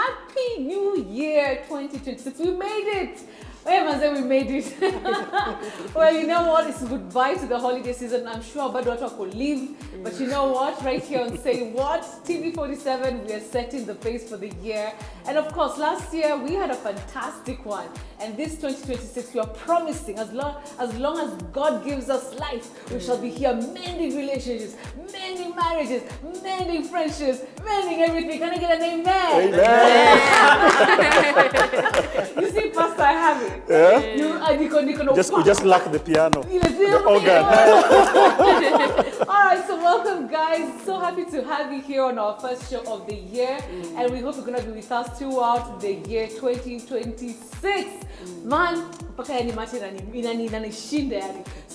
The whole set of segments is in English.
Happy New Year 2026. We made it. We made it. Well, you know what? It's goodbye to the holiday season. I'm sure Badwata could leave. But you know what? Right here on Say What, TV47, we are setting the pace for the year. And of course, last year we had a fantastic one. And this 2026, we are promising, as long as God gives us life, we shall be here mending relationships, mending marriages, mending friendships, mending everything. Can I get an amen? Amen. You see, Pastor, I have it. Yeah? We just lack the piano, the organ. All right, so welcome, guys. So happy to have you here on our first show of the year. And we hope you're going to be with us throughout the year 2026. Man, so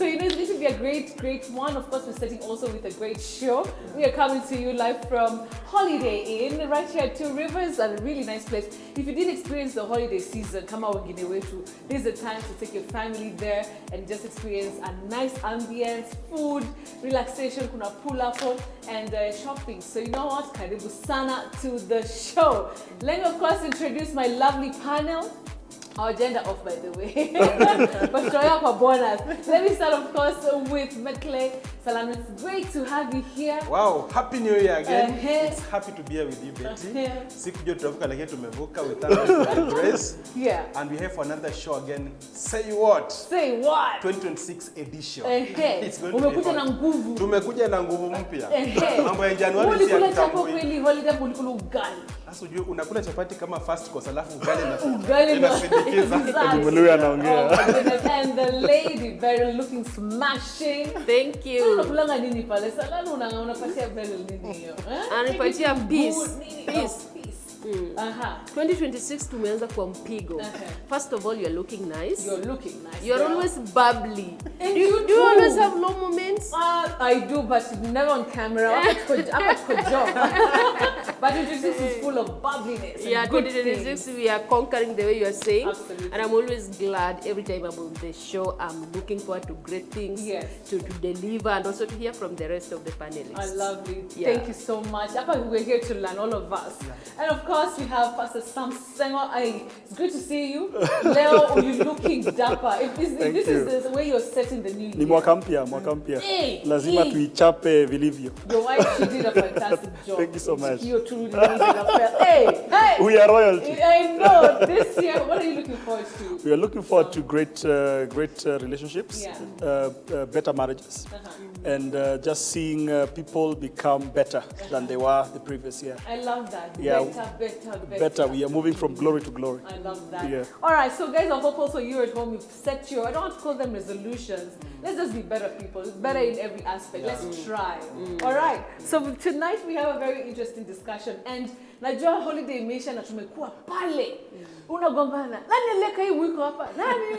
you know it's going to be a great one. Of course, we're starting also with a great show. We are coming to you live from Holiday Inn right here at Two Rivers, a really nice place. If you didn't experience the holiday season, come out with Guinea to. This is the time to take your family there and just experience a nice ambience, food, relaxation, kuna pull up and shopping. So you know what? Karibu sana to the show. Let me of course introduce my lovely panel. Our agenda off, by the way. But show up a bonus. Let me start, of course, with Metle. Salam, it's great to have you here. Wow, Happy New Year again. It's happy to be here with you, Betty. Sikujo tunavuka lakini tumevuka with the grace. Yeah. And we have for another show again. Say What? Say What? 2026 edition. It's going to be fun. Tumekuja na nguvu mpya. Mambo ya Januari si ya kweli holiday kulikula ugali. Sasa unajua unakula chapati kama first course alafu ugali Exactly. And the lady, very looking smashing. Thank you. Unakulanga nini pale? Salani unapatia very nini hiyo? Anapatia peace. 2026 tumeanza kwa mpigo. First of all, you're looking nice. You're looking nice. You're always bubbly. And do you always have low moments? I do, but never on camera. I'm at job. But 2026 is full of bubbliness. Yeah, 2026 we are conquering the way you are saying. Absolutely. And I'm always glad every time I'm on the show. I'm looking forward to great things to deliver and also to hear from the rest of the panelists. I love it. Yeah. Thank you so much. We're here to learn, all of us. Yeah. And of course, we have Pastor Sam Sengo. It's good to see you. Leo, you're looking dapper. If this is the way you're setting the new year. Ni mwaka mpya. Lazima tuichape vilivyo. Your wife, she did a fantastic job. Thank you so much. Hey! We are royalty. I know. This year, what are you looking forward to? We are looking forward to great relationships, better marriages, and just seeing people become better than they were the previous year. I love that. Yeah. Better. We are moving from glory to glory. I love that. Yeah. All right, so guys, I hope also you at home, you've set your, I don't want to call them resolutions. Let's just be better people. Better in every aspect. Let's try. All right. So tonight we have a very interesting discussion. And najua holiday imeisha na tumekuwa pale. Unagombana. Nani leka hii wiko hapa? Nani?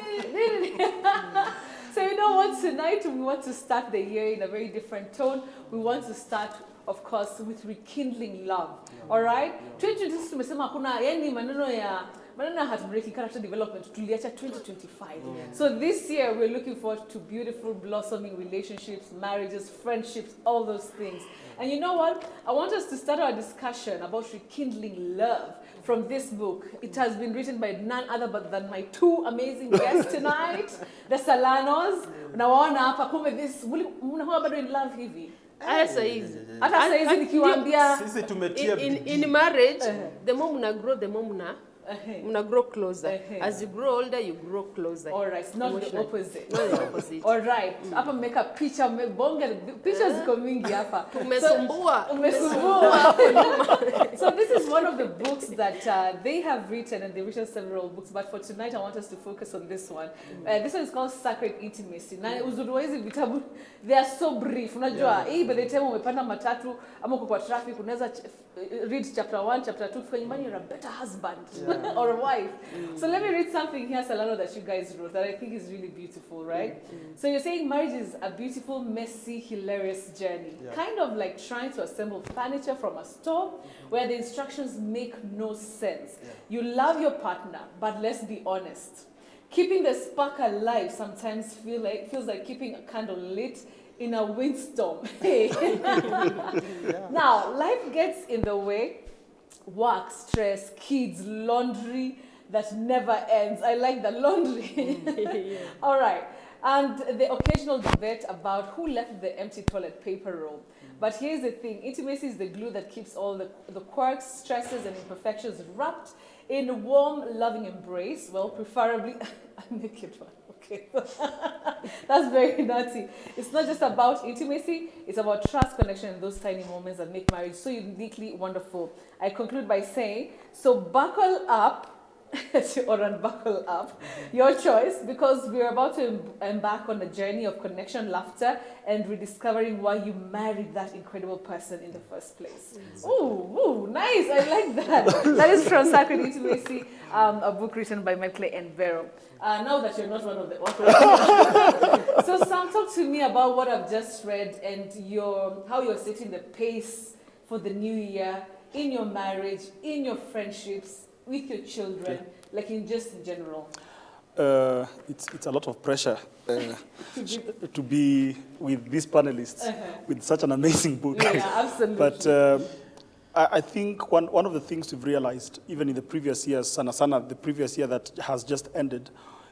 So you know what? Tonight we want to start the year in a very different tone. We want to start, of course, with rekindling love. All right? 2026 tumesema hakuna yani maneno ya heartbreaking character development tuliacha 2025. So this year we're looking forward to beautiful blossoming relationships, marriages, friendships, all those things. And you know what? I want us to start our discussion about rekindling love from this book. It has been written by none other but than my two amazing guests tonight, the Salanos. Nawaona hapa kumbe this mnakuwa bado in love hivi. Hata saizi nikiwaambia sisi tumetia in marriage, the more mna grow, the more mna grow closer. As you grow older, you grow closer. All right, not the opposite. Not the opposite. All right. Hapa mmeka picha, mmebonga pictures ziko mingi hapa. Umesumbua. So this is one of the books that they have written, and they've written several books. But for tonight, I want us to focus on this one. This one is called Sacred Intimacy. Na uzuri wa hizi vitabu, they are so brief. Unajua, by the time umepanda matatu, ama uko kwa traffic, unaweza read chapter 1, chapter 2, for nyumbani you're a better husband or a wife. So let me read something here, Salano, that you guys wrote that I think is really beautiful, right? So you're saying marriage is a beautiful, messy, hilarious journey. Kind of like trying to assemble furniture from a store where the instructions make no sense. You love your partner, but let's be honest. Keeping the spark alive sometimes feels like keeping a candle lit in a windstorm. Now, life gets in the way. work, stress, kids, laundry that never ends. I like the laundry. Yeah. All right. And the occasional debate about who left the empty toilet paper roll. But here's the thing, intimacy is the glue that keeps all the quirks, stresses, and imperfections wrapped in a warm, loving embrace. Well, preferably a naked one. Okay. That's very naughty. It's not just about intimacy, it's about trust, connection, and those tiny moments that make marriage so uniquely wonderful. I conclude by saying, so buckle up, or unbuckle up, your choice, because we're about to embark on a journey of connection, laughter, and rediscovering why you married that incredible person in the first place. Ooh, nice, I like that. That is from Sacred Intimacy, a book written by Michael and Vero. Now that you're not one of the authors. So Sam, talk to me about what I've just read and how you're setting the pace for the new year, in your marriage, in your friendships, with your children, like in general? It's a lot of pressure to be with these panelists with such an amazing book. Yeah, absolutely. But I think one of the things we've realized, even in the previous years, the previous year that has just ended,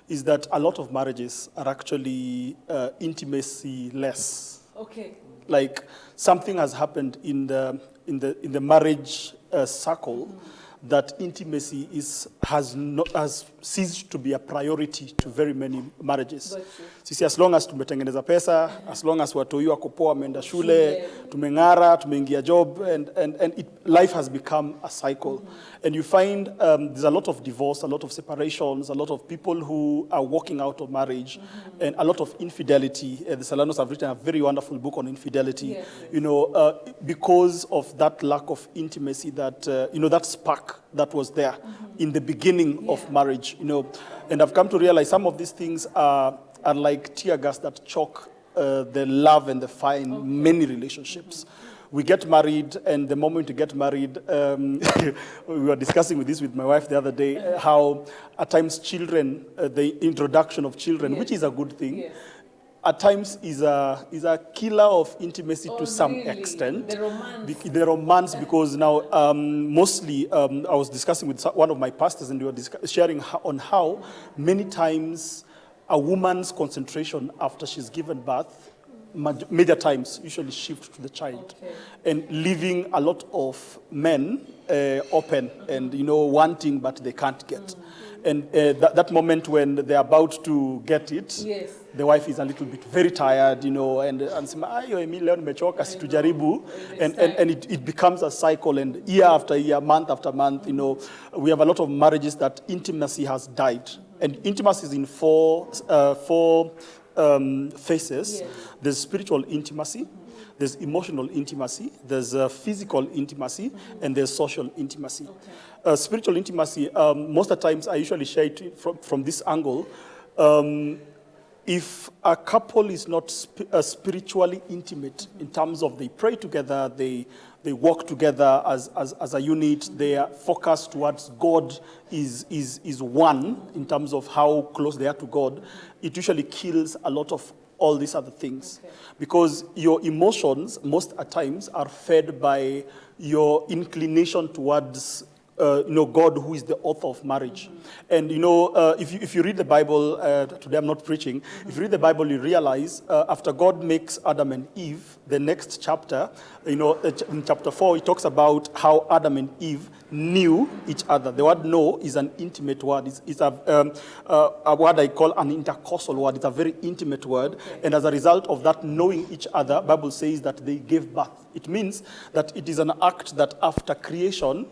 is that a lot of marriages are actually intimacy-less. Okay. Like something has happened in the marriage circle. That intimacy has ceased to be a priority to very many marriages. Sisi as long as tumetengeneza pesa, as long as watoi wako poa, wameenda shule, tumeng'ara, tumeingia job, and life has become a cycle. And you find there's a lot of divorce, a lot of separations, a lot of people who are walking out of marriage, and a lot of infidelity. The Salanos have written a very wonderful book on infidelity. Yes. You know, because of that lack of intimacy, that that spark that was there in the beginning of marriage, and I've come to realize some of these things are like tear gas that choke the love and the fire in many relationships. We get married, and the moment you get married, we were discussing with my wife the other day, how at times children, the introduction of children, which is a good thing, at times is a killer of intimacy to some extent. The romance, because now mostly I was discussing with one of my pastors, and we were sharing on how many times a woman's concentration after she's given birth, major times usually shift to the child, and leaving a lot of men open and wanting but they can't get. And that moment when they're about to get it, the wife is a little bit very tired, and it becomes a cycle, and year after year, month after month, we have a lot of marriages that intimacy has died. And intimacy is in four phases. There's spiritual intimacy, there's emotional intimacy, there's physical intimacy, and there's social intimacy. Spiritual intimacy, most of the times I usually share it from this angle. If a couple is not spiritually intimate in terms of they pray together, they work together as a unit, their focus towards God is one in terms of how close they are to God, it usually kills a lot of all these other things. Because your emotions, most at times, are fed by your inclination towards God, who is the author of marriage. And if you read the Bible, today I'm not preaching, if you read the Bible, you realize after God makes Adam and Eve, the next chapter, in chapter 4, it talks about how Adam and Eve knew each other. The word know is an intimate word. It's a word I call an intercostal word. It's a very intimate word. And as a result of that knowing each other, Bible says that they gave birth. It means that it is an act that after creation,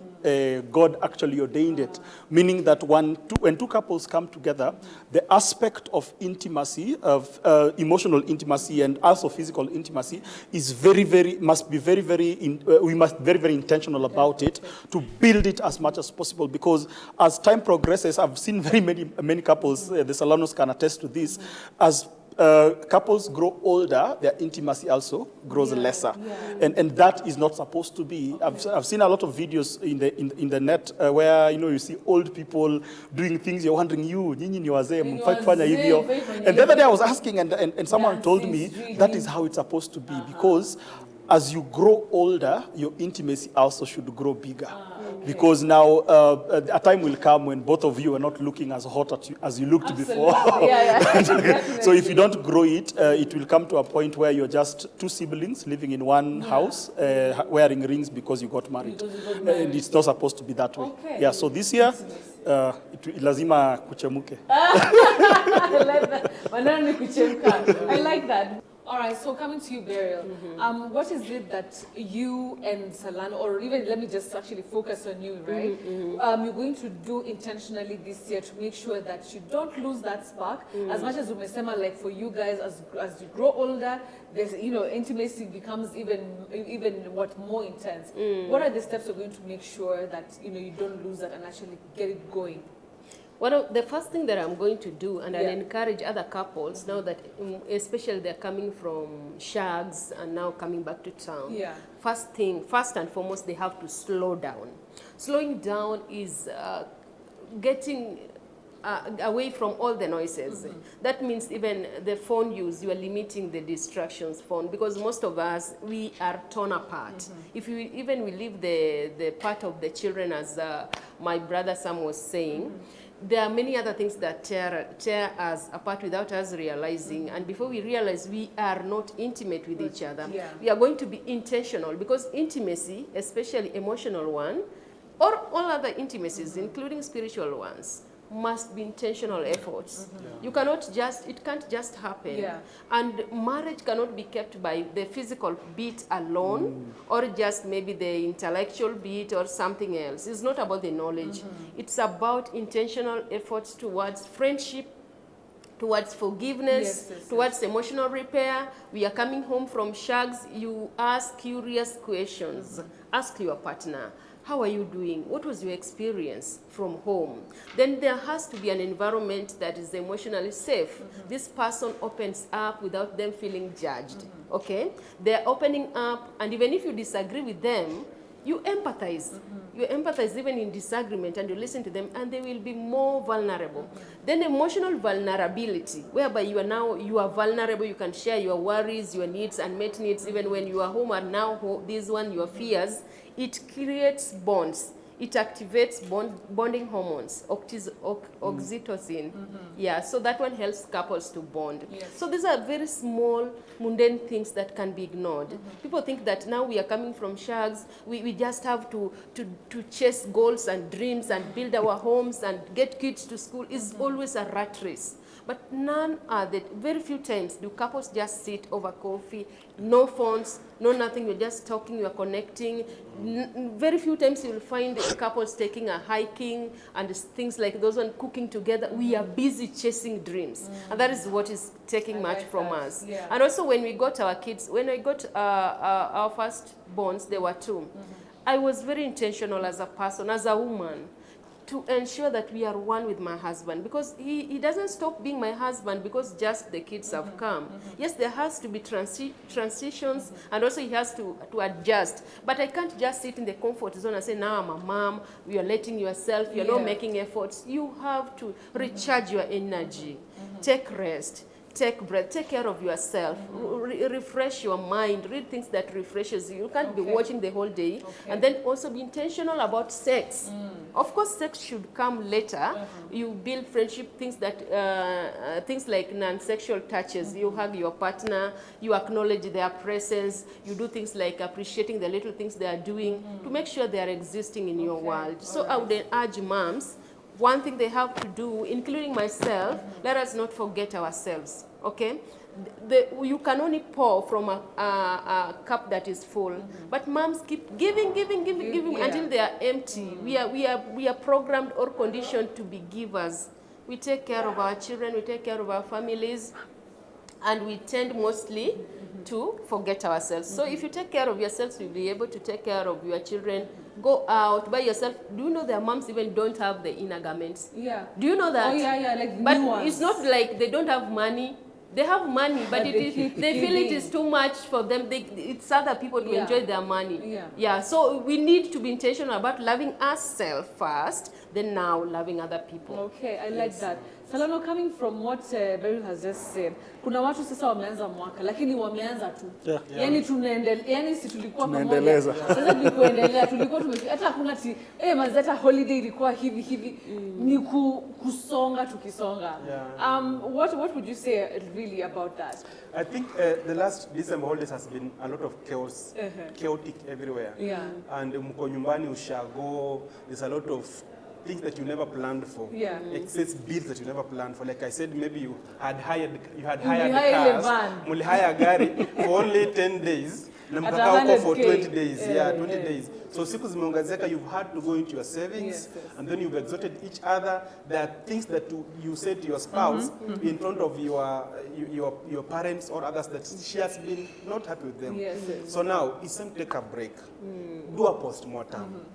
God actually ordained it, meaning that when two couples come together, the aspect of intimacy, of emotional intimacy and also physical intimacy, is we must be very, very intentional about it to build it as much as possible. Because as time progresses, I've seen many couples, the Salanos can attest to this, as couples grow older, their intimacy also grows lesser, and that is not supposed to be. I've seen a lot of videos in the net where you see old people doing things. You're wondering, nyinyi ni wazee, mfanya hivyo. And the other day I was asking, and someone told me that is how it's supposed to be, because as you grow older, your intimacy also should grow bigger. Because now a time will come when both of you are not looking as hot as you looked before. So if you don't grow it, it will come to a point where you're just two siblings living in one house, wearing rings because you got married. And it's not supposed to be that way. Okay. Yeah, so this year, lazima kuchemuke. I like that. I like that. All right, so coming to you, Burial, what is it that you and Salano, or even let me just actually focus on you, right? You're going to do intentionally this year to make sure that you don't lose that spark. As much as umesema, like for you guys, as you grow older, there's, intimacy becomes even more intense. What are the steps you're going to make sure that you don't lose that and actually get it going? Well, the first thing that I'm going to do, and I'll encourage other couples now that, especially they're coming from shags and now coming back to town. First and foremost, they have to slow down. Slowing down is getting away from all the noises. That means even the phone use, you are limiting the distractions phone, because most of us, we are torn apart. If we leave the part of the children, as my brother Sam was saying, there are many other things that tear us apart without us realizing, and before we realize, we are not intimate with each other. We are going to be intentional, because intimacy, especially emotional one, or all other intimacies, including spiritual ones, must be intentional efforts. You cannot just, it can't just happen. And marriage cannot be kept by the physical beat alone, or just maybe the intellectual beat or something else. It's not about the knowledge. It's about intentional efforts towards friendship, towards forgiveness, towards emotional repair. We are coming home from shags. You ask curious questions. Ask your partner, how are you doing? What was your experience from home? Then there has to be an environment that is emotionally safe. This person opens up without them feeling judged, okay? They're opening up, and even if you disagree with them, you empathize. You empathize even in disagreement, and you listen to them, and they will be more vulnerable. Then emotional vulnerability, whereby you are vulnerable, you can share your worries, your needs, unmet needs, even when you are home, and now this one, your fears. It creates bonds. It activates bonding hormones, oxytocin. Yeah, so that one helps couples to bond. So these are very small, mundane things that can be ignored. People think that now we are coming from shags, we just have to chase goals and dreams and build our homes and get kids to school. It's always a rat race. But none are that. Very few times do couples just sit over coffee, no phones, no nothing, you're just talking, you're connecting. Very few times you'll find couples taking a hiking and things like those, and cooking together. We are busy chasing dreams. And that is what is taking much from us. And also when we got our kids, when I got our first borns, there were two. I was very intentional as a person, as a woman, to ensure that we are one with my husband, because he doesn't stop being my husband because just the kids have come. Yes, there has to be transitions, and also he has to adjust. But I can't just sit in the comfort zone and say, now I'm a mom, you are letting yourself, you're not making efforts. You have to recharge your energy, take rest. Take breath, take care of yourself, refresh your mind, read things that refreshes you. You can't be watching the whole day. And then also be intentional about sex. Of course, sex should come later. You build friendship, things that, things like non-sexual touches. You hug your partner, you acknowledge their presence, you do things like appreciating the little things they are doing to make sure they are existing in your world. So I would urge moms, one thing they have to do, including myself, let us not forget ourselves, okay? You can only pour from a cup that is full, but moms keep giving until they are empty. We are programmed or conditioned to be givers. We take care of our children, we take care of our families, and we tend mostly to forget ourselves. So if you take care of yourselves, you'll be able to take care of your children. Go out by yourself. Do you know their moms even don't have the inner garments? Do you know that? Like but new ones. It's not like they don't have money. They have money, but they feel it is too much for them. It's other people to enjoy their money. So we need to be intentional about loving ourselves first, then now loving other people. Okay, I like that. Salano, coming from what Beryl has just said, kuna watu sasa wameanza mwaka lakini wameanza tu. Yani yani si tulikuwa pamoja. Sasa tulikuendelea, tulikuwa tumefika hata hakuna mazeta holiday ilikuwa hivi ni kusonga tukisonga. What would you say really about that? I think the last December holidays has been a lot of chaos, chaotic everywhere. And mko nyumbani ushago, there's a lot of things that you never planned for. Excess bills that you never planned for. Like I said, maybe you had hired cars, mulihaya gari for only 10 days. Na mkaka huko for 20 days. 20 days. So siku zimeongezeka, you've had to go into your savings, and then you've exhorted each other. There are things that you said to your spouse in front of your parents or others that she has been not happy with them. So now it's time to take a break. Do a post-mortem.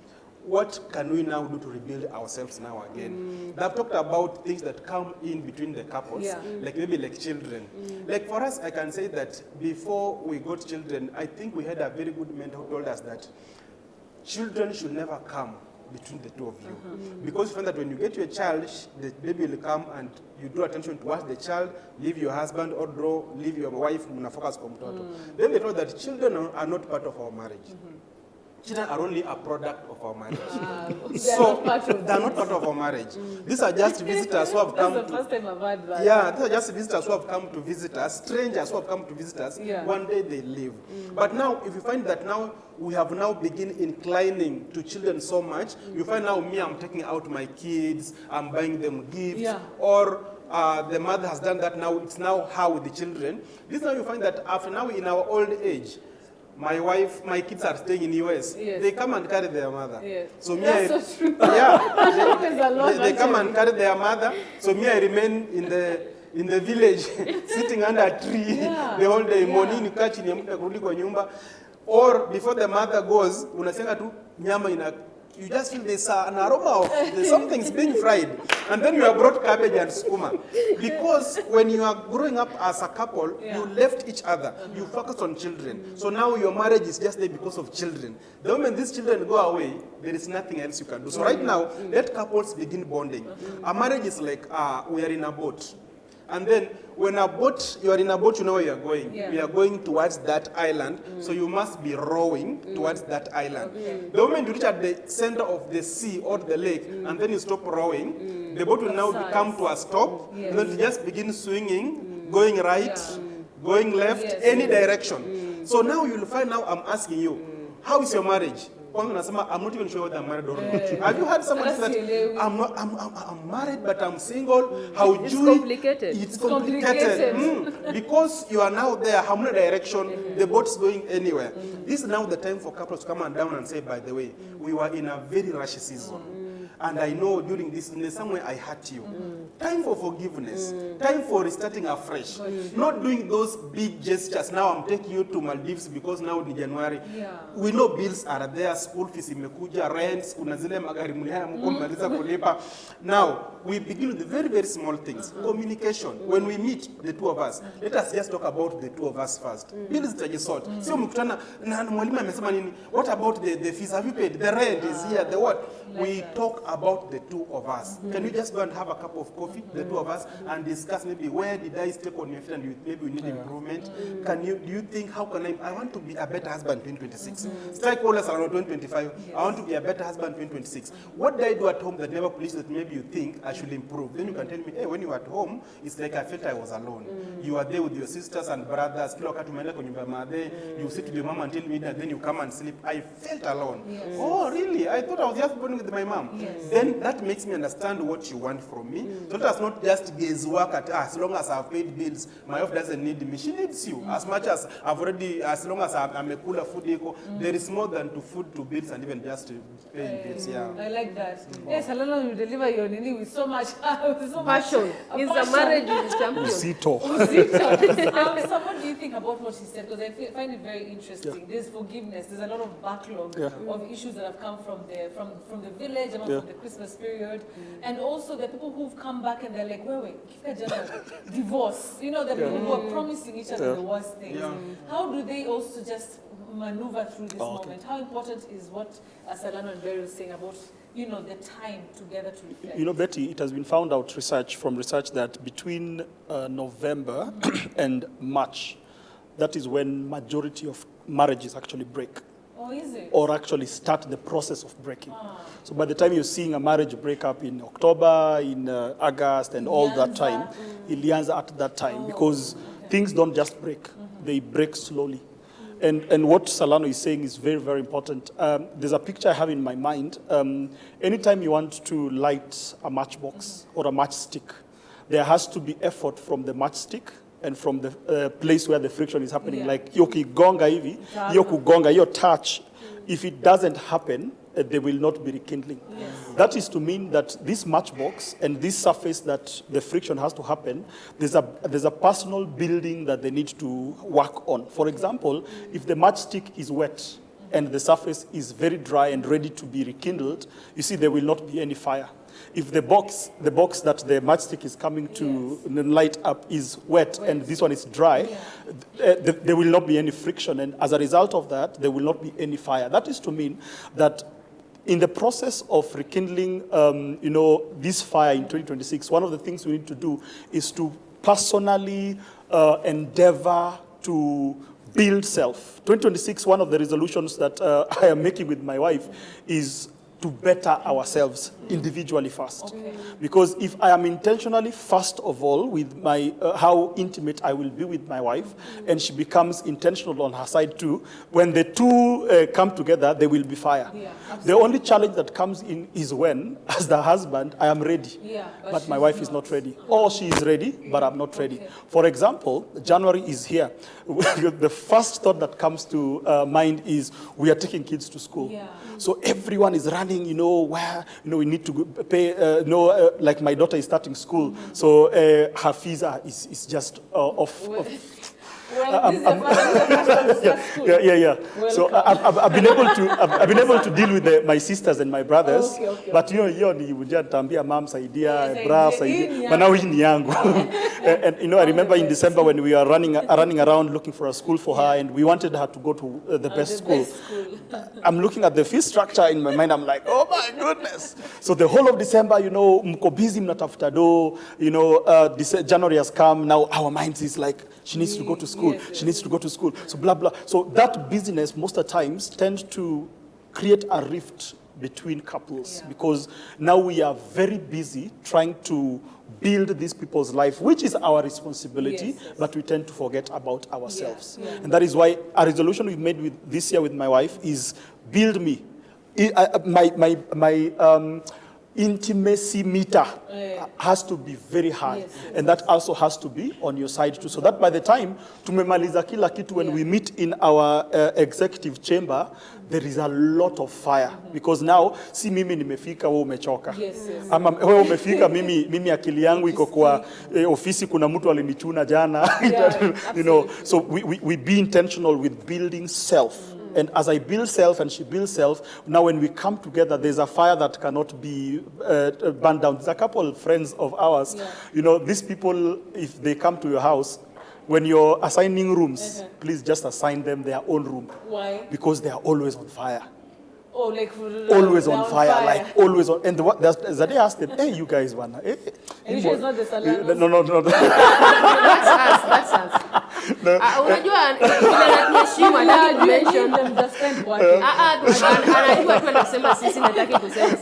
What can we now do to rebuild ourselves now again? They've talked about things that come in between the couples, like maybe like children. Like for us, I can say that before we got children, I think we had a very good mentor who told us that children should never come between the two of you. Because you find that when you get your child, the baby will come and you draw attention towards the child, leave your husband or leave your wife, focus on mtoto. Then they told that children are not part of our marriage. Children are only a product of our marriage. They are not part of our marriage. These are just visitors who have come. That's the first time I've heard that. These are just visitors who have come to visit us, strangers who have come to visit us. One day they leave. But now, if you find that now we have now begin inclining to children so much, you find now me, I'm taking out my kids, I'm buying them gifts, or the mother has done that now, it's now her with the children. This now you find that after now in our old age, my kids are staying in the US. They come and carry their mother. So me, they come and carry their mother. So me, I remain in the village, sitting under a tree the whole day. Morning, catching nyumba. Or before the mother goes, unasenga tu nyama ina. You just feel there's an aroma of something's being fried. And then you have brought cabbage and skuma. Because when you are growing up as a couple, you left each other. You focused on children. So now your marriage is just there because of children. The moment these children go away, there is nothing else you can do. So right now, let couples begin bonding. A marriage is like, we are in a boat. And then when you are in a boat, you know where you are going. You are going towards that island, so you must be rowing towards that island. The moment you reach at the center of the sea or the lake, and then you stop rowing, the boat will now come to a stop, and then you just begin swinging, going right, going left, any direction. So now you will find, now I'm asking you, how is your marriage? I'm not even sure whether I'm married or not. Have you heard someone say that I'm married but I'm single? It's complicated. It's complicated. Because you are now there, how many direction, the boat's going anywhere. This is now the time for couples to come and down and say, by the way, we were in a very rushy season. And I know during this, in some way I hurt you. Time for forgiveness. Time for restarting afresh. Not doing those big gestures. Now I'm taking you to Maldives because now in January. We know bills are there, school fees imekuja, rents, kuna zile magari mulihaya mkumaliza kulipa. Now, we begin with the very, very small things. Communication. When we meet, the two of us, let us just talk about the two of us first. Bills tajisort. Sio mkutana, na mwalimu amesema nini? What about the fees? Have you paid? The rent is here, the what? We talk about the two of us. Can we just go and have a cup of coffee, the two of us, and discuss maybe where did I step on your feet and maybe we need improvement? Do you think, how can I want to be a better husband in 2026? Strike all us around 2025. I want to be a better husband in 2026. What did I do at home that never pleased that maybe you think I should improve? Then you can tell me, hey, when you were at home, it's like I felt I was alone. You are there with your sisters and brothers. You sit with your mom until midnight, then you come and sleep. I felt alone. Oh, really? I thought I was just born with my mom. Then that makes me understand what you want from me. So let us not just gaze work at as long as I've paid bills. My wife doesn't need me. She needs you. As much as as long as I'm a cooler food eco, there is more than to food, to bills, and even just to paying bills. I like that. Yes, Alana, you deliver your nini with so much passion. It's a marriage with champion. So what do you think about what she said? Because I find it very interesting. There's forgiveness. There's a lot of backlog of issues that have come from the village, from the Christmas period, and also the people who've come back and they're like, wait, divorce. You know, the people who are promising each other the worst things. How do they also just maneuver through this moment? How important is what Salano and Barry was saying about you know, the time together to reflect? You know, Betty, it has been found out from research that between November and March, that is when majority of marriages actually break. Oh, is it? Or actually start the process of breaking. So by the time you're seeing a marriage break up in October, in August, and all that time, ilianza at that time, because things don't just break, they break slowly. And what Salano is saying is very, very important. There's a picture I have in my mind. Anytime you want to light a matchbox or a matchstick, there has to be effort from the matchstick and from the place where the friction is happening. Like yoki gonga hivi, yoku gonga, your touch. If it doesn't happen, there will not be rekindling. Yes. That is to mean that this matchbox and this surface that the friction has to happen, there's a personal building that they need to work on. For example, if the matchstick is wet and the surface is very dry and ready to be rekindled, you see there will not be any fire. If the box that the matchstick is coming to light up is wet and this one is dry, there will not be any friction. And as a result of that, there will not be any fire. That is to mean that in the process of rekindling, you know, this fire in 2026, one of the things we need to do is to personally endeavor to build self. 2026, one of the resolutions that I am making with my wife is to better ourselves individually first. Okay. Because if I am intentionally, first of all, with my how intimate I will be with my wife, and she becomes intentional on her side too, when the two come together, there will be fire. Yeah, the only challenge that comes in is when, as the husband, I am ready, but my wife is not ready. Or she is ready, but I'm not ready. For example, January is here. The first thought that comes to mind is we are taking kids to school. So everyone is running, you know, where, you know, we need to pay, like my daughter is starting school, so her fees is just off. Well, this is your first school. Yeah. So I've been able to deal with my sisters and my brothers. Okay. But you ni ujatambia mom saidia, bra saidia, but now hii ni yangu. And you know, I remember in December when we were running around looking for a school for her, and we wanted her to go to the best school. I'm looking at the fee structure in my mind. I'm like, oh my goodness. So the whole of December, you know, mko busy mnatafuta do, you know, January has come. Now our minds is like, she needs to go to school. She needs to go to school. So blah, blah. So that busyness most of the times tends to create a rift between couples because now we are very busy trying to build these people's life, which is our responsibility, but we tend to forget about ourselves. And that is why a resolution we've made this year with my wife is build me. My intimacy meter has to be very high, and that also has to be on your side too, so that by the time tumemaliza kila kitu, when we meet in our executive chamber, there is a lot of fire, because now si mimi nimefika wewe umechoka, ama wewe umefika mimi akili yangu iko kwa ofisi, kuna mtu alinichuna jana. You know, so we be intentional with building self. And as I build self and she builds self, now when we come together, there's a fire that cannot be burned down. There's a couple of friends of ours. You know, these people, if they come to your house, when you're assigning rooms, please just assign them their own room. Why? Because they are always on fire. Oh, like always on fire, like always on. And the day I asked them, hey, you guys, wanna? Hey, and she's not the Salanos? No. That's us. Unajua tunaheshima na mention them just spend working. Anajua tu anasema sisi nataki kusema.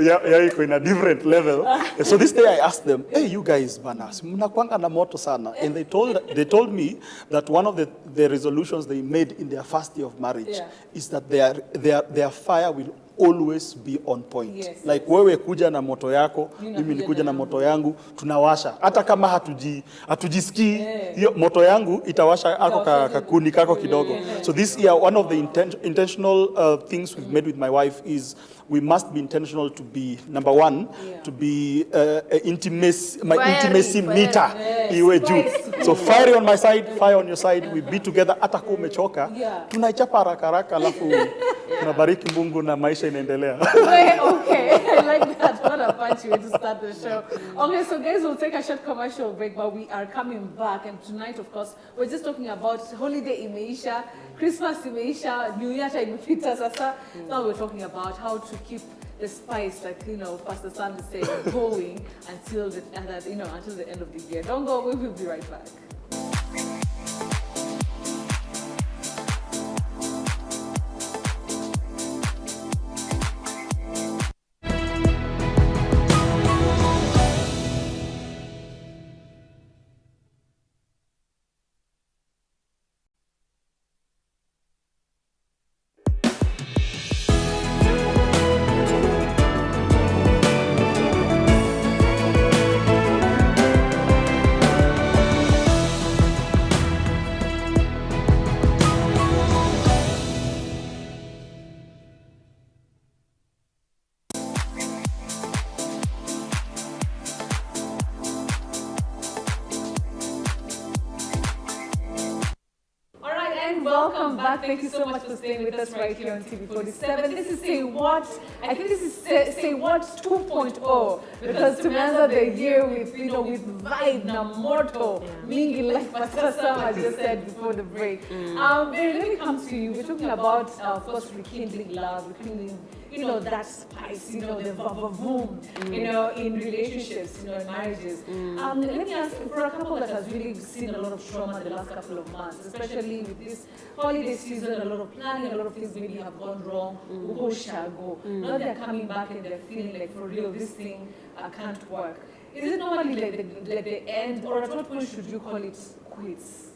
Yeah, iko in a different level. So this day I asked them, hey, you guys, bana, mnakuanga na moto sana. And they told me that one of the resolutions they made in their first year of marriage is that their fire will always be on point. Like wewe kuja na moto yako, mimi nikuja na moto yangu, tunawasha. Hata kama hatujisikii, hiyo moto yangu itawasha ako kakuni kako kidogo. So this year, one of the intentional things we've made with my wife is we must be intentional to be, number one, to be intimacy meter. Iwe juu. So fire on my side, fire on your side, we be together, hata kama umechoka, tunaichapa haraka alafu tunabariki Mungu na maisha inaendelea. Okay, I like that. What a punchy way to start the show. Okay, so guys, we'll take a short commercial break, but we are coming back. And tonight, of course, we're just talking about holiday imeisha, Christmas imeisha, New Year imepita sasa. Now we're talking about how to keep the spice, like, Pastor Sam is saying, going until the end of the year. Don't go, we will be right back. Welcome back. Thank you so much for staying with us right here on TV47. This is Say What. I think this is Say What 2.0 because to answer the year with vibe na moto, mingi, like Pastor Sam has just said before the break. When it comes to you, we're talking about, of course, rekindling love, rekindling, that spice, the vavavoom, in relationships, in marriages. Let me ask, for a couple that has really seen a lot of trauma the last couple of months, especially with this holiday season, a lot of planning, a lot of things maybe have gone wrong, now they're coming back and they're feeling like, for real, this thing can't work. Is it normally like the end, or at what point should you call it quits?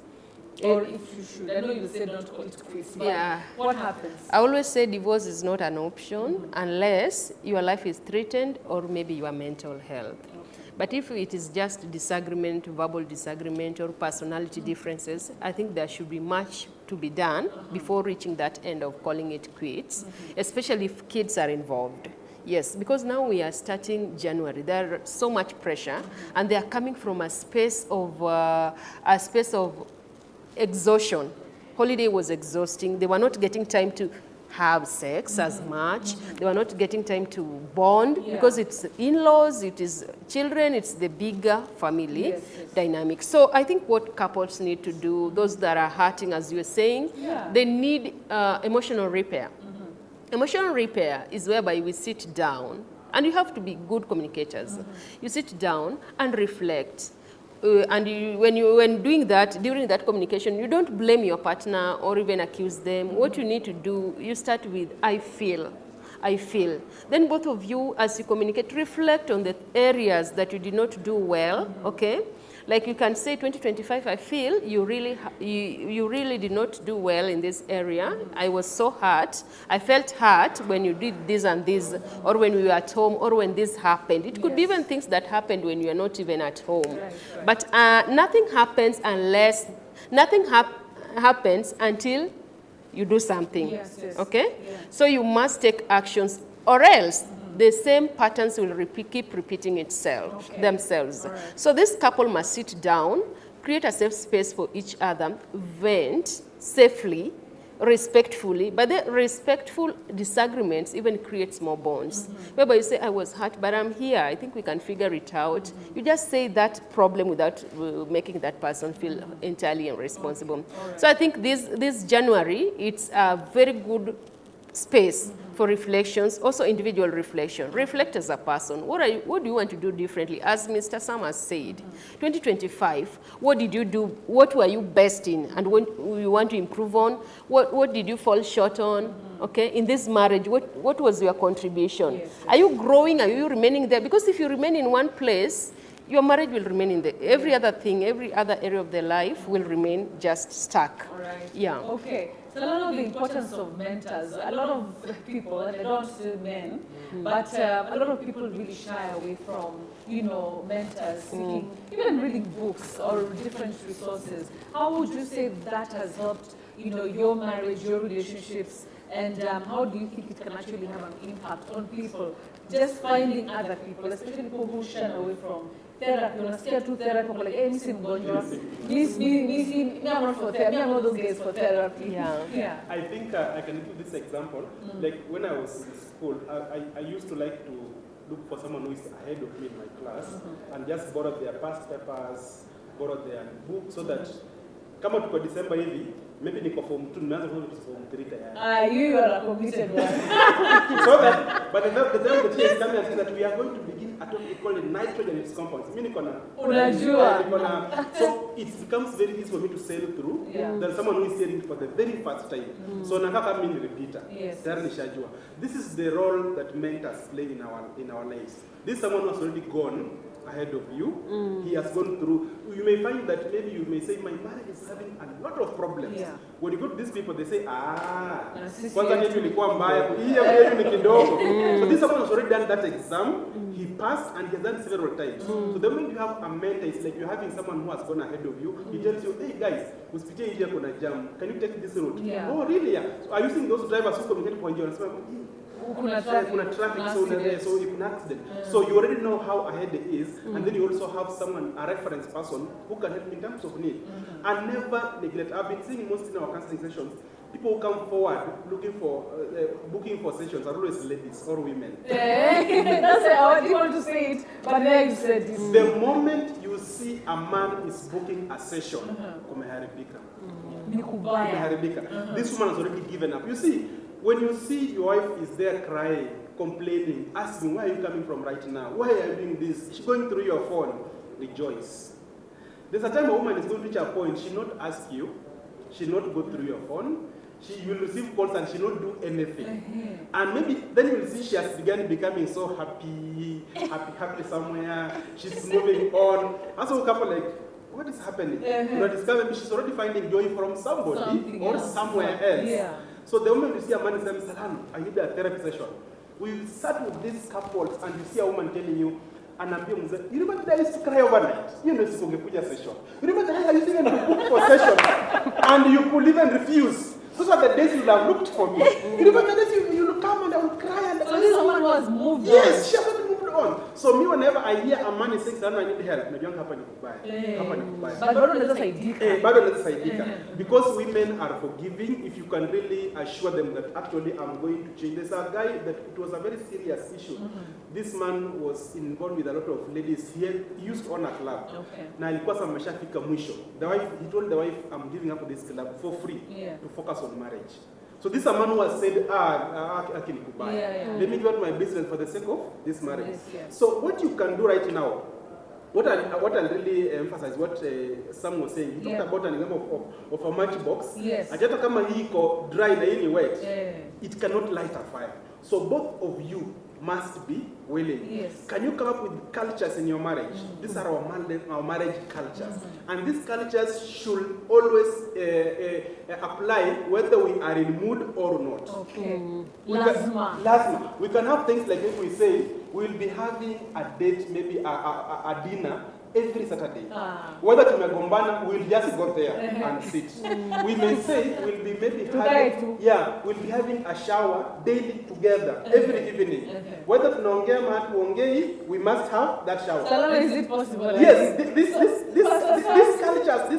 Or if you should, I know you say don't call it quits, but what happens? I always say divorce is not an option unless your life is threatened or maybe your mental health. But if it is just disagreement, verbal disagreement, or personality differences, I think there should be much to be done before reaching that end of calling it quits, especially if kids are involved. Yes, because now we are starting January. There's so much pressure, and they are coming from a space of exhaustion. Holiday was exhausting. They were not getting time to have sex as much. They were not getting time to bond because it's in-laws, it is children, it's the bigger family dynamic. So I think what couples need to do, those that are hurting, as you were saying, they need emotional repair. Emotional repair is whereby we sit down, and you have to be good communicators. You sit down and reflect. When doing that, during that communication, you don't blame your partner or even accuse them. What you need to do, you start with, I feel. Then both of you, as you communicate, reflect on the areas that you did not do well, okay? Like you can say, 2025, I feel you really did not do well in this area. I was so hurt. I felt hurt when you did this and this, or when we were at home, or when this happened. It could be even things that happened when you are not even at home. Right. But nothing happens happens until you do something, okay? So you must take actions, or else the same patterns will keep repeating themselves. Right. So this couple must sit down, create a safe space for each other, vent safely, respectfully, but the respectful disagreements even creates more bonds. Whereby you say, I was hurt, but I'm here. I think we can figure it out. You just say that problem without making that person feel entirely irresponsible. Right. So I think this January, it's a very good space for reflections, also individual reflection. Reflect as a person. What do you want to do differently? As Mr. Sam has said, 2025, what did you do? What were you best in? And what you want to improve on? What did you fall short on? Okay, in this marriage, what was your contribution? Yes. Are you growing? Are you remaining there? Because if you remain in one place, your marriage will remain in every other thing, every other area of their life will remain just stuck. All right. Yeah. Okay. So a lot of the importance of mentors, a lot of people, and I don't say men, but a lot of people really shy away from, mentors, seeking, even reading books or different resources. How would you say that has helped, your marriage, your relationships, and how do you think it can actually have an impact on people? Just finding other people, especially people who shy away from therapy, unasikia tu therapy, like, hey, mimi mgonjwa, me, I'm not for therapy, I'm not those guys for therapy. Yeah. I think I can give this example. Like when I was in school, I used to like to look for someone who is ahead of me in my class and just borrow their past papers, borrow their books, so that kama tuko December hivi, maybe niko form 2, nimeanza form 3 tayari. You are a committed one. So that, but the time the teacher is coming and saying that we are going to begin at what we call it nitrogen its compounds. Mimi niko na Unajua. so it becomes very easy for me to sail through than someone who is hearing it for the very first time. So nataka mimi repeater. Tayari nishajua. This is the role that mentors play in our lives. This is someone who has already gone ahead of you. He has gone through. You may find that maybe you may say, my marriage is having a lot of problems. When you go to these people, they say, kwanza yetu ilikuwa mbaya, hiyo yetu ni kidogo. So this someone has already done that exam. He passed and he has done several times. So the moment you have a mentor, it's like you're having someone who has gone ahead of you. He tells you, hey guys, usipitie hii kuna jam. Can you take this route? Oh really? So are you seeing those drivers who communicate kwa njia? Kuna traffic, so if an accident. So you already know how ahead it is, and then you also have someone, a reference person, who can help in terms of need. And never neglect. I've been seeing most in our counseling sessions, people who come forward looking for, booking for sessions are always ladies or women. That's how I didn't want to say it, but there you said this. The moment you see a man is booking a session, kumeharibika. This woman has already given up. You see, when you see your wife is there crying, complaining, asking, where are you coming from right now? Why are you doing this? She's going through your phone. Rejoice. There's a time a woman is going to reach a point, she'll not ask you, she'll not go through your phone, she will receive calls and she'll not do anything. And maybe then you will see she has begun becoming so happy somewhere, she's moving on. Also a couple like, what is happening? You discover maybe she's already finding joy from somebody or somewhere else. So the moment you see a man is saying, I need a therapy session. We start with these couples and you see a woman telling you, you remember that I used to cry overnight? You know, it's a session. You remember that I used to even book for session and you could even refuse. Those are the days you would have looked for me. You remember that you would come and I would cry. And so this woman was moved on. Yes, she hasn't moved on. So me, whenever I hear a man is saying, I need help, because women are forgiving, if you can really assure them that actually I'm going to change. There's a guy that it was a very serious issue. This man was involved with a lot of ladies. He used to own a club. Na alikuwa sa mashafika mwisho. The wife, he told the wife, I'm giving up this club for free to focus on marriage. So this is a man who has said, let me give up my business for the sake of this marriage. So what you can do right now, what I'll really emphasize, what Sam was saying, he talked about an example of a matchbox. Ajata kama hii iko dry na hii wet, it cannot light a fire. So both of you must be willing. Can you come up with cultures in your marriage? These are our marriage cultures. And these cultures should always apply whether we are in mood or not. Lazima. We can have things like if we say, we'll be having a date, maybe a dinner, every Saturday. Whether tumegombana, we'll just go there and sit. We may say we'll be maybe having a shower daily together every evening. Whether tunaongea mahali tuongei, we must have that shower. So is it possible? Yes, these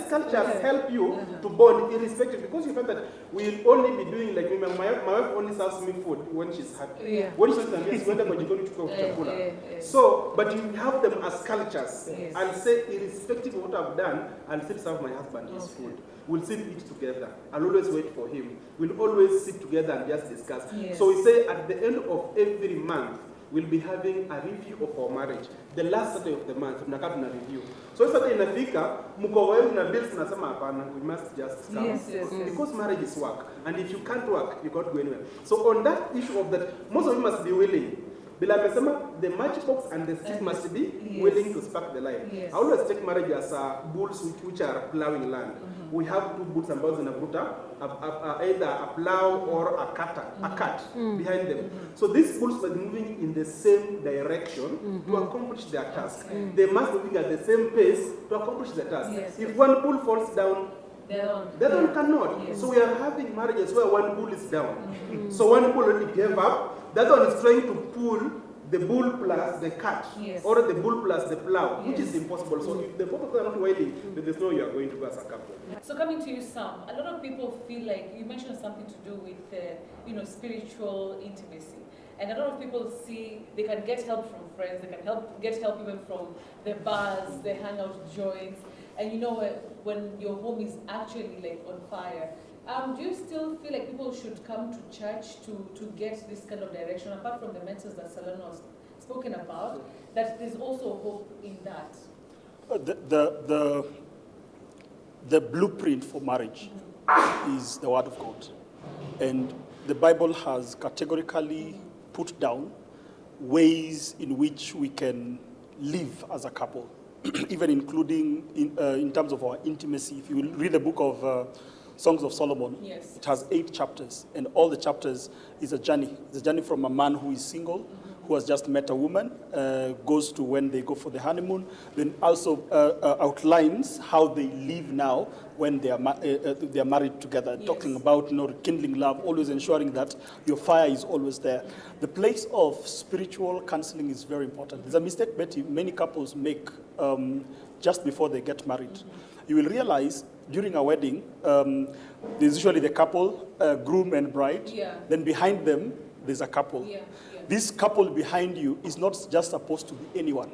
cultures help you to bond irrespective, because you find that we'll only be doing like my wife only serves me food when she's happy. When she's happy, she's going to chukua. So, but you have them as cultures. I'll say, irrespective of what I've done, I'll still serve my husband his food. We'll still eat together. I'll always wait for him. We'll always sit together and just discuss. So we say at the end of every month, we'll be having a review of our marriage. The last Saturday of the month, tunakaa tuna review. So Saturday inafika, mko wewe na bills nasema hapana, we must just come. Because marriage is work. And if you can't work, you can't go anywhere. So on that issue of that, most of you must be willing. Bila amesema, the matchbox and the stick must be willing to spark the light. I always take marriage as bulls which are plowing land. We have two bulls ambazo zinavuta either a plow or a cart behind them. So these bulls must be moving in the same direction to accomplish their task. They must be moving at the same pace to accomplish the task. If one bull falls down, the other one cannot. So we are having marriages where one bull is down. So one bull already gave up. The other one is trying to pull the bull plus the cart, or the bull plus the plow, which is impossible. So if the both of them are not willing, then there's no way you are going to go as a couple. So coming to you, Sam, a lot of people feel like you mentioned something to do with spiritual intimacy. And a lot of people see they can get help from friends, they can get help even from the bars, the hangout joints. And when your home is actually like on fire, Do you still feel like people should come to church to get this kind of direction, apart from the mentors that Salano has spoken about, that there's also hope in that? The blueprint for marriage is the Word of God. And the Bible has categorically put down ways in which we can live as a couple, even including in terms of our intimacy. If you will read the book of Songs of Solomon, yes, it has 8 chapters, and all the chapters is a journey. It's a journey from a man who is single, who has just met a woman, goes to when they go for the honeymoon, then also outlines how they live now when they are married together, yes, talking about rekindling love, always ensuring that your fire is always there. The place of spiritual counseling is very important. There's a mistake, Betty, many couples make just before they get married. You will realize during a wedding, there's usually the couple, groom and bride, yeah, then behind them, there's a couple. Yeah. This couple behind you is not just supposed to be anyone.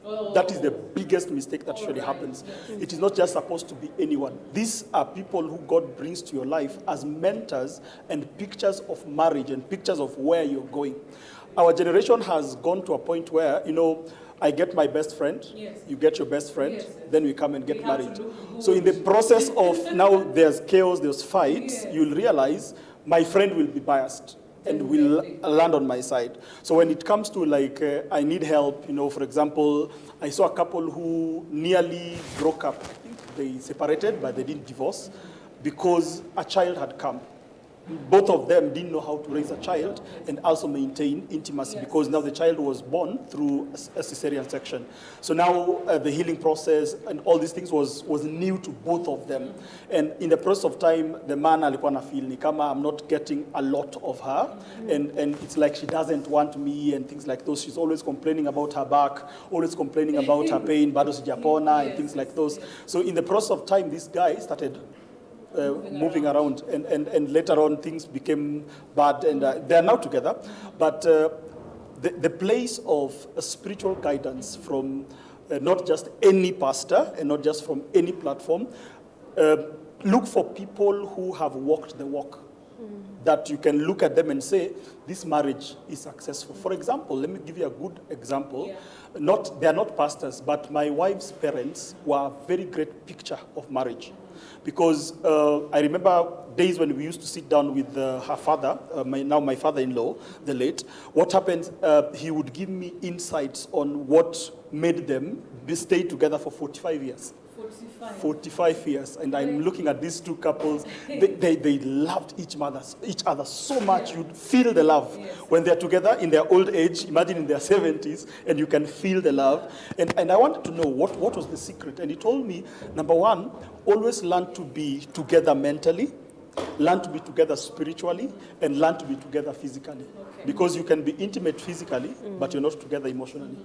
Oh. That is the biggest mistake that usually happens. Yes. It is not just supposed to be anyone. These are people who God brings to your life as mentors and pictures of marriage and pictures of where you're going. Our generation has gone to a point where, I get my best friend, yes, you get your best friend, yes, then we come and get married. So in the process of now there's chaos, there's fights, yes, you'll realize my friend will be biased and will land on my side. So when it comes to I need help, for example, I saw a couple who nearly broke up. They separated, but they didn't divorce because a child had come. Both of them didn't know how to raise a child and also maintain intimacy, yes, because now the child was born through a cesarean section. So now the healing process and all these things was new to both of them. And in the process of time, the man alikuwa na feel ni kama I'm not getting a lot of her, and it's like she doesn't want me and things like those. She's always complaining about her back, always complaining about her pain, bado sijapona, and things like those. So in the process of time, this guy started moving around, and later on things became bad, and they are now together. But the place of spiritual guidance from not just any pastor and not just from any platform, look for people who have walked the walk, that you can look at them and say, this marriage is successful. For example, let me give you a good example. Yeah. They are not pastors, but my wife's parents were a very great picture of marriage. Because I remember days when we used to sit down with her father, my father-in-law, the late. What happened, he would give me insights on what made them stay together for 45 years. 45 years, and I'm looking at these two couples. They loved each other so much. You'd feel the love when they're together in their old age. Imagine in their 70s, and you can feel the love. And I wanted to know what was the secret. And he told me, number one, always learn to be together mentally, learn to be together spiritually, and learn to be together physically. Okay. Because you can be intimate physically, but you're not together emotionally.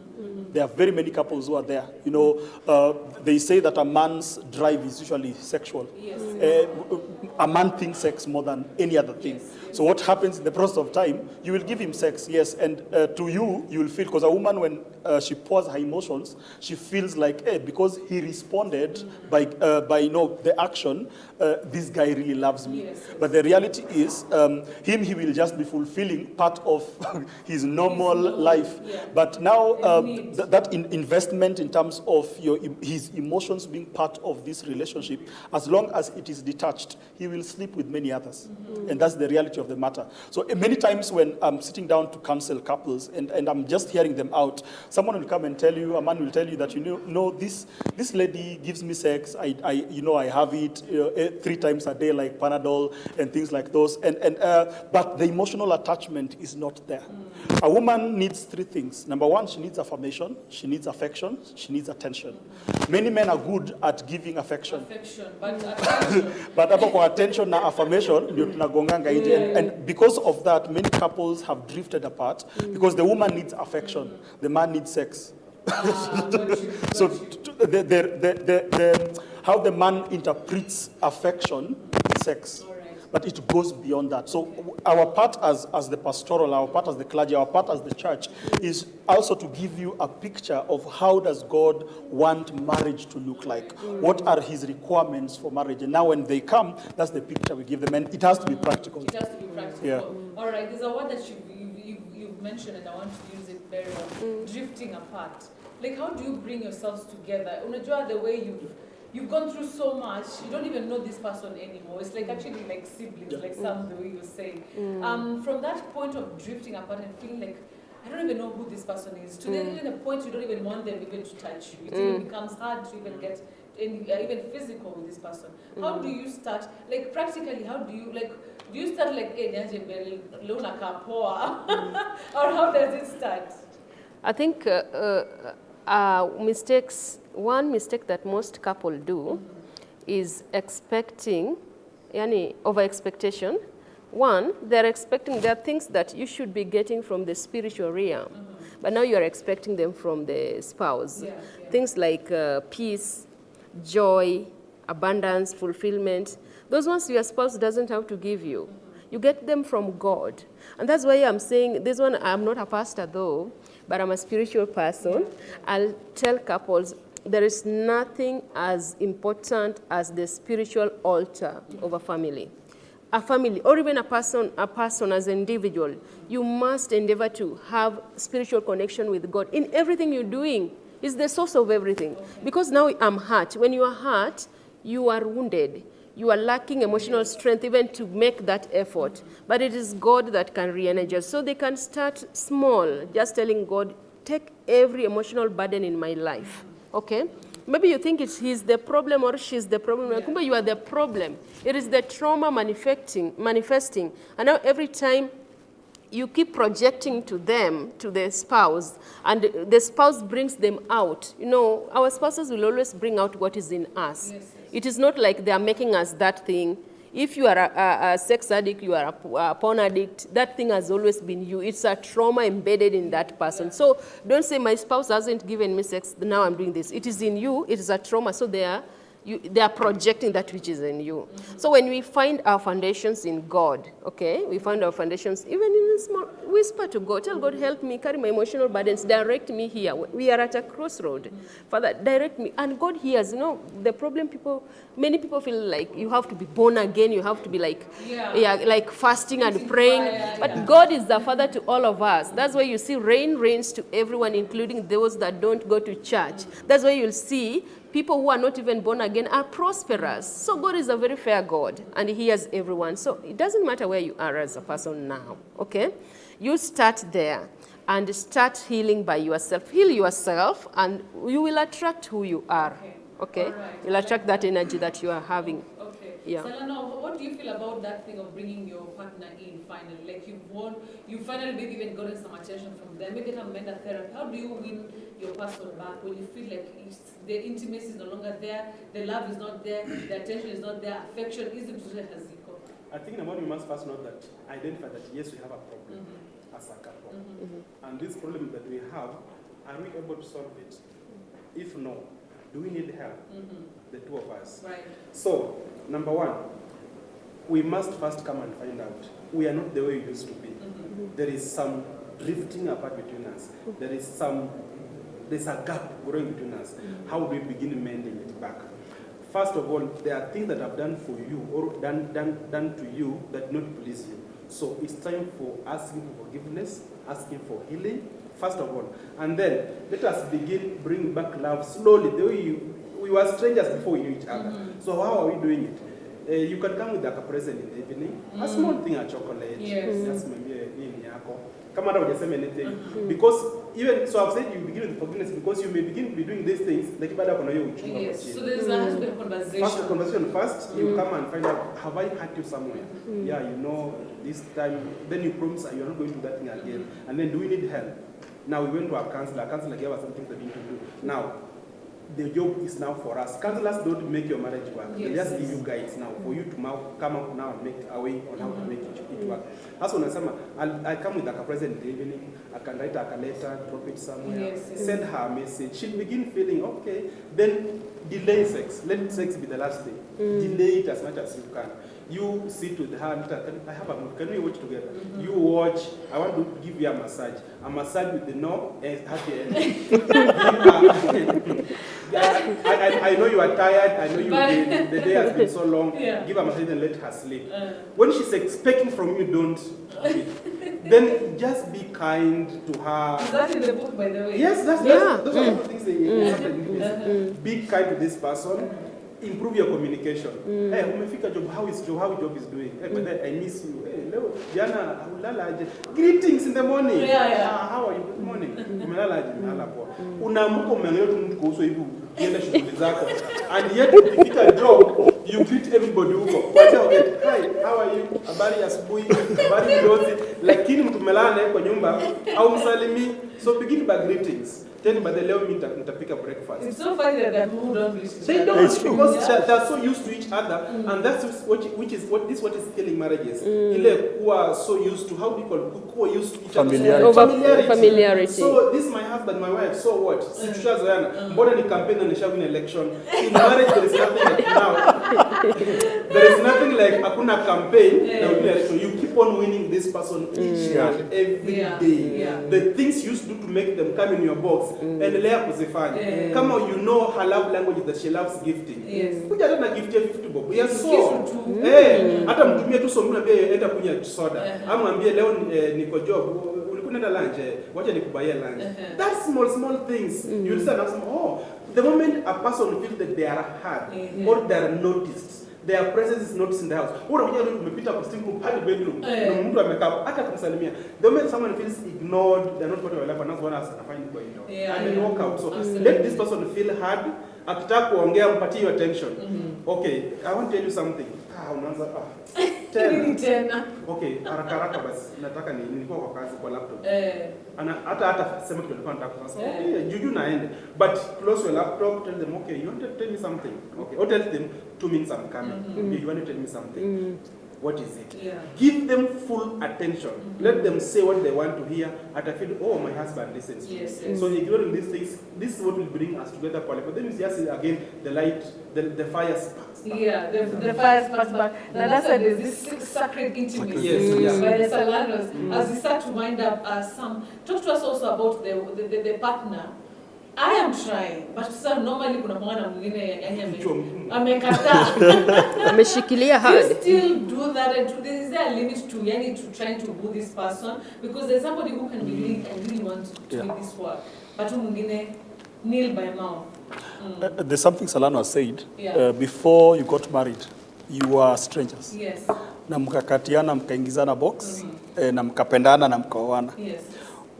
There are very many couples who are there. They say that a man's drive is usually sexual. Yes. A man thinks sex more than any other thing. Yes. So what happens in the process of time, you will give him sex, yes, and to you will feel, because a woman, when she pours her emotions, she feels like, because he responded by the action, this guy really loves me. Yes. But the reality is, he will just be fulfilling part of his normal life. Yeah. But now that investment in terms of his emotions being part of this relationship, as long as it is detached, he will sleep with many others. Mm-hmm. And that's the reality of the matter. So many times when I'm sitting down to counsel couples and I'm just hearing them out, someone will come and tell you, a man will tell you that, this lady gives me sex, I have it 3 times a day like Panadol and things like those, but the emotional attachment is not there. A woman needs 3 things. Number 1, she needs affirmation, she needs affection, she needs attention. Many men are good at giving affection. But attention. But about attention and affirmation, and because of that, many couples have drifted apart because the woman needs affection, the man needs sex. So how the man interprets affection is sex. but it goes beyond that. So our part as the pastoral, our part as the clergy, our part as the church is also to give you a picture of how does God want marriage to look like? What are his requirements for marriage? And now when they come, that's the picture we give them. And it has to be practical. It has to be practical. Yeah. All right, there's a word that you've mentioned, and I want to use it very well. Drifting apart. Like, how do you bring yourselves together? Unajua, the way you've gone through so much, you don't even know this person anymore. It's like actually like siblings, like some the way you were saying. From that point of drifting apart and feeling like, I don't even know who this person is, to then even a point you don't even want them even to touch you. It even becomes hard to even get even physical with this person. How do you start, like practically, how do you start like, hey, Luna Kapoa? Or how does it start? I think one mistake that most couples do is expecting, over expectation. One, there are things that you should be getting from the spiritual realm, but now you are expecting them from the spouse. Things like peace, joy, abundance, fulfillment. Those ones your spouse doesn't have to give you. You get them from God. And that's why I'm saying, this one, I'm not a pastor though, but I'm a spiritual person. I'll tell couples, there is nothing as important as the spiritual altar of a family. A family, or even a person as an individual, you must endeavor to have spiritual connection with God. In everything you're doing, is the source of everything. Because now I'm hurt. When you are hurt, you are wounded. You are lacking emotional strength even to make that effort. But it is God that can re-energize. So they can start small, just telling God, take every emotional burden in my life. Okay? Maybe you think he's the problem or she's the problem. But you are the problem. It is the trauma manifesting. And now every time you keep projecting to them, to the spouse, and the spouse brings them out. You know, our spouses will always bring out what is in us. It is not like they are making us that thing. If you are a sex addict, you are a porn addict, that thing has always been you. It's a trauma embedded in that person. So don't say, my spouse hasn't given me sex, now I'm doing this. It is in you, it is a trauma, so they are projecting that which is in you. So when we find our foundations in God, okay, we find our foundations even in a small, whisper to God, tell God, help me carry my emotional burdens, direct me here. We are at a crossroad. Father, direct me. And God hears, you know, the problem many people feel like you have to be born again, you have to be like, like fasting and praying. But God is the Father to all of us. That's why you see rain rains to everyone, including those that don't go to church. That's why you'll see people who are not even born again are prosperous. So God is a very fair God, and he hears everyone. So it doesn't matter where you are as a person now, okay? You start there and start healing by yourself. Heal yourself, and you will attract who you are, okay? Right. You'll attract that energy that you are having. Okay. Yeah. Selena, what do you feel about that thing of bringing your partner in finally? Like you've won, you finally maybe even gotten some attention from them, maybe have mental therapy. How do you win your person back when you feel like the intimacy is no longer there, the love is not there, the attention is not there, affection isn't there as equal? I think number one, we must first know that, identify that yes, we have a problem as a couple. And this problem that we have, are we able to solve it? If no, do we need help? The two of us. Right. So, number one, we must first come and find out. We are not the way we used to be. There is some drifting apart between us. There's a gap growing between us. How do we begin mending it back? First of all, there are things that I've done for you or done to you that do not please you. So it's time for asking for forgiveness, asking for healing, first of all. And then let us begin bringing back love slowly. The way we were strangers before we knew each other. So how are we doing it? You can come with like a present in the evening, a small thing, a chocolate, just maybe a come out of anything. Because even, so I've said you begin with forgiveness because you may begin to be doing these things, like so there's a conversation. First conversation first, you come and find out, have I hurt you somewhere? Yeah, you know, this time, then you promise you're not going to do that thing again. And then do we need help? Now we went to our counselor gave us some things that we need to do. Now, the job is now for us. Counselors don't make your marriage work. They just give you guides now for you to come up now and make a way on how to make it work. That's when I come with like a present in the evening. I can write a letter, drop it somewhere, send her a message. She'll begin feeling okay. Then delay sex. Let sex be the last thing. Delay it as much as you can. You sit with her, I have a movie, can we watch together? You watch, I want to give you a massage with the no happy ending. I know you are tired, I know the day has been so long, give her a massage and let her sleep. When she's expecting from you, don't do it. Then just be kind to her. Is that in the book, by the way? Yes, those are the things they be kind to this person. Improve your communication. Hey, umefika job, how job is doing? Hey, but I miss you. Hey, leo jana ulala aje? Greetings in the morning. How are you? Good morning. Umelala aje? Nalala poa. Unaamka umeangalia tu mtu kuhusu hivi ukienda shughuli zako. And yet ukifika job, you greet everybody huko. Kwanza hi, how are you? Habari ya asubuhi, habari ndozi. Lakini mtu umelala naye kwa nyumba au msalimi. So begin by greetings. Tell me, but leo nitapika breakfast. It's so funny that people don't listen. They don't, because they're so used to each other, and that's what is killing marriages. Ile kuwa so used to, how do you call it? Kuwa used to each other. Familiarity. So this is my husband, my wife. So what? Situazoeana. Mbona ni campaign na nisha win election? In marriage there is nothing like now. There is nothing like hakuna campaign na win election. You keep on winning this person each and every day. The things you used to do to make them come in your box. Endelea kuzifanya. Kama you know her love language is that she loves gifting. Kuja hata na gift ya 50 bob. Yes, so. Hata mtumie tu somo naambia enda kunywa soda. Ama mwambie leo niko job. Ulikuwa unaenda lunch. Wacha nikubaie lunch. That small things. You understand? The moment a person feels that they are heard or they are noticed, their presence is noticed in the house. Unakuja umepita kwa sitting room hadi bedroom. Na mtu amekaa hata kumsalimia. The moment someone feels ignored, they are not part of your life, and that's what anafanya kwa hiyo. And then walk out. So let this person feel heard. Akitaka kuongea mpatie attention. Okay, I want to tell you something. Unaanza tena. Okay, haraka basi. Nataka nilikuwa kwa kazi kwa laptop. Hata sema kitu nilikuwa nataka kusema. Juju naende. But close your laptop, tell them, okay, you want to tell me something. Okay, or tell them 2 minutes I'm coming. You want to tell me something. What is it? Give them full attention. Let them say what they want to hear. And I feel, oh, my husband listens. Yes. So ignoring these things, this is what will bring us together. But then you just again the light, the fire sparks. The fire sparks back. Now that's why there's this sacred intimacy by the Salanos. As we start to wind up, Sam, talk to us also about the partner. I am trying, but sir, normally kuna mwana mwingine amekataa. Ameshikilia hard. You still do that, and is there a limit to trying to woo this person? Because there's somebody who can believe and really want to do this work, but mwingine kneel by mouth. There's something Salano has said. Before you got married, you were strangers. Yes. Na mkakatiana mkaingizana box, na mkapendana na mkaoana. Yes.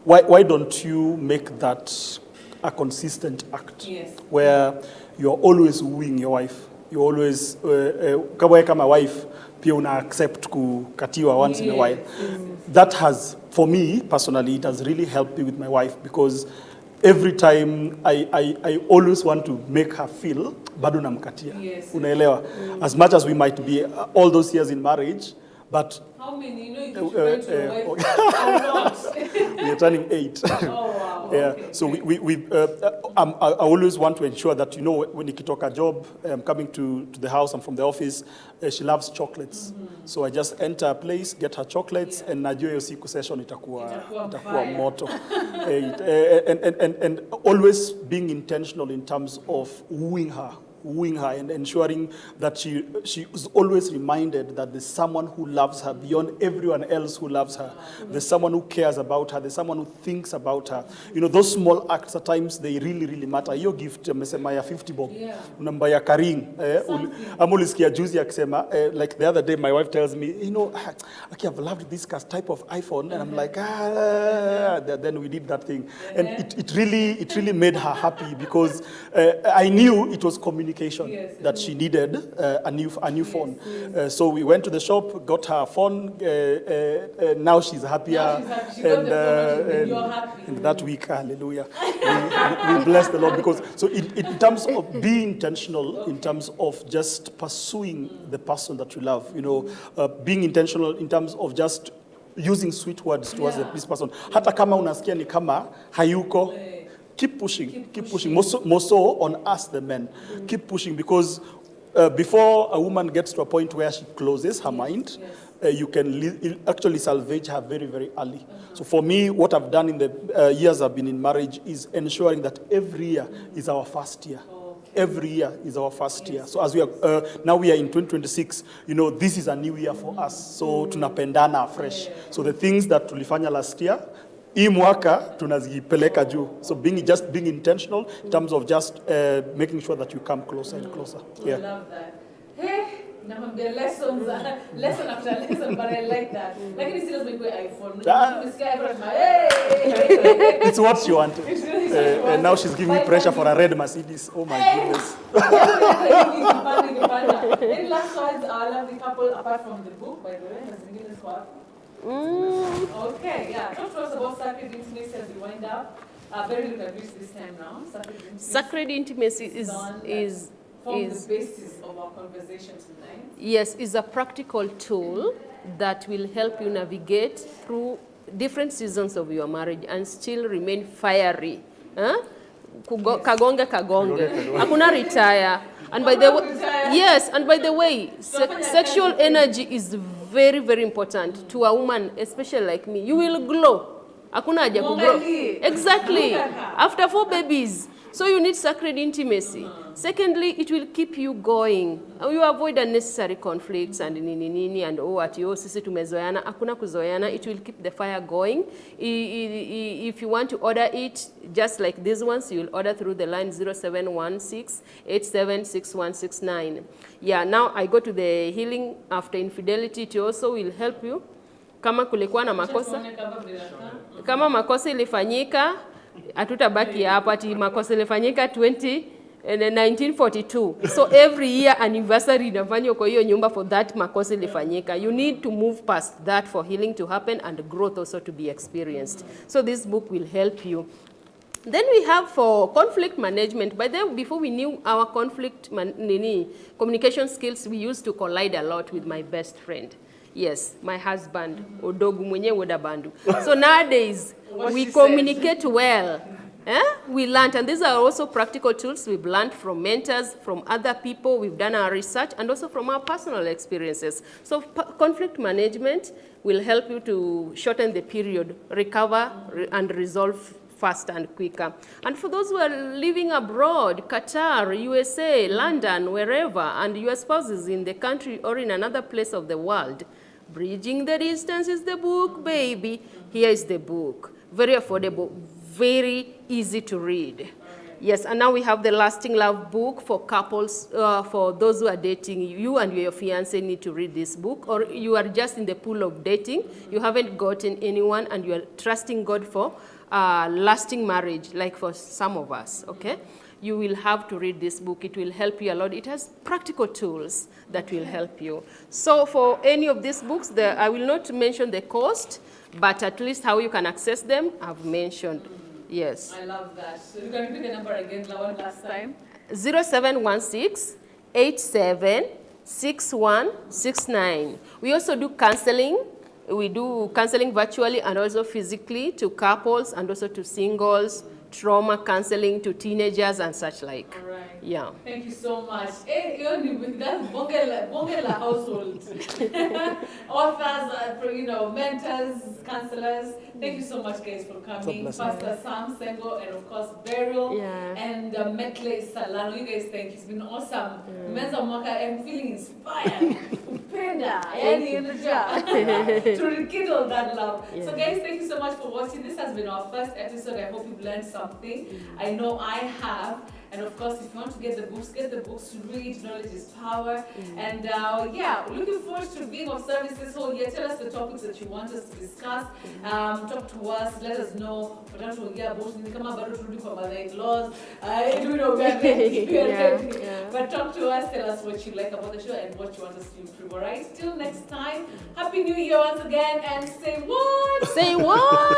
Why don't you make that a consistent act where you're always wooing your wife? You always, kama wife, pia una accept kukatiwa once in a while. That has, for me personally, it has really helped me with my wife, because every time I always want to make her feel bado namkatia. Unaelewa? As much as we might be all those years in marriage, but how many? You know, you to your wife or not? We are turning 8. Oh wow! Okay. So I always want to ensure that, you know, when nikitoka job, I'm coming to the house and from the office, she loves chocolates. So I just enter a place, get her chocolates, and najua hiyo siku session itakuwa moto. And always being intentional in terms of wooing her and ensuring that she is always reminded that there's someone who loves her beyond everyone else who loves her. There's someone who cares about her. There's someone who thinks about her. You know, those small acts at times, they really, really matter. Your gift, umesema ya 50 bob. Namba ya Karing. Amulisikia juzi akisema, like the other day, my wife tells me, you know, I've loved this type of iPhone. And I'm like, then we did that thing. And it really made her happy, because I knew it was communication that she needed a new phone. So we went to the shop, got her phone. Now she's happier. And that week, hallelujah, we bless the Lord, because so in terms of being intentional, in terms of just pursuing the person that you love, you know, being intentional in terms of just using sweet words towards this person. Hata kama unasikia ni kama hayuko. Keep pushing. More so on us, the men. Keep pushing, because before a woman gets to a point where she closes her mind, you can actually salvage her very, very early. So for me, what I've done in the years I've been in marriage is ensuring that every year is our first year. Every year is our first year. So as we are, now we are in 2026, this is a new year for us. So tunapendana afresh. So the things that tulifanya last year, hii mwaka tunazipeleka juu. So just being intentional in terms of just making sure that you come closer and closer. Yeah. I love that. Hey, the lesson after lesson, but I like that. Like in the make iPhone. It's what she wanted. And now she's giving me pressure for a red Mercedes. Oh my goodness. Any last words, our lovely couple, apart from the book, by the way, Okay, yeah. Talk to us about sacred intimacy as we wind up. Very good at this time now. Sacred intimacy is the basis of our conversation tonight. Yes, is a practical tool that will help you navigate through different seasons of your marriage and still remain fiery. Kagonge. Hakuna retire. And by the way, yes, and by the way, sexual energy is very, very important to a woman, especially like me. You will glow. Hakuna haja kugrow. Exactly. After 4 babies. So you need sacred intimacy. Secondly, it will keep you going. You avoid unnecessary conflicts and sisi tumezoeana. Hakuna kuzoeana. It will keep the fire going. If you want to order it, just like these ones, you will order through the line 0716-876169. Yeah, now I go to the healing after infidelity. It also will help you. Kama kulikuwa na makosa. Kama makosa ilifanyika, hatutabaki hapa ati makosa ilifanyika 1942. So every year anniversary inafanywa kwa hiyo nyumba for that makosa ilifanyika. You need to move past that for healing to happen and growth also to be experienced. So this book will help you. Then we have for conflict management. By then, before we knew our communication skills, we used to collide a lot with my best friend. Yes, my husband, Odogu mwenye wodabandu. So nowadays, we communicate well. We learned, and these are also practical tools we've learned from mentors, from other people. We've done our research, and also from our personal experiences. So conflict management will help you to shorten the period, recover, and resolve faster and quicker. And for those who are living abroad, Qatar, USA, London, wherever, and your spouse is in the country or in another place of the world, Bridging the Distance is the book, baby. Here is the book. Very affordable, very easy to read. Yes, and now we have the Lasting Love book for couples, for those who are dating. You and your fiancé need to read this book, or you are just in the pool of dating. You haven't gotten anyone, and you are trusting God for lasting marriage, like for some of us, okay? You will have to read this book. It will help you a lot. It has practical tools that will help you. So for any of these books, I will not mention the cost, but at least how you can access them, I've mentioned. Yes. I love that. So you can repeat the number again, one last time. 0716-876169. We also do counseling. We do counseling virtually and also physically to couples and also to singles, trauma counseling to teenagers and such like. All right. Yeah. Thank you so much. Hey, that's Bongela household. Authors, mentors, counselors. Thank you so much, guys, for coming. Pastor Sam Sengo and of course Beryl and Metle Salano. You guys, thank you. It's been awesome. I'm feeling inspired. To rekindle that love. Yeah. So guys, thank you so much for watching. This has been our first episode. I hope you've learned something. I know I have. And of course, if you want to get the books to read. Knowledge is power. And looking forward to being of service this whole year. Tell us the topics that you want us to discuss. Talk to us. Let us know. But talk to us. Tell us what you like about the show and what you want us to improve. All right. Till next time. Happy New Year once again. And say what? Say what?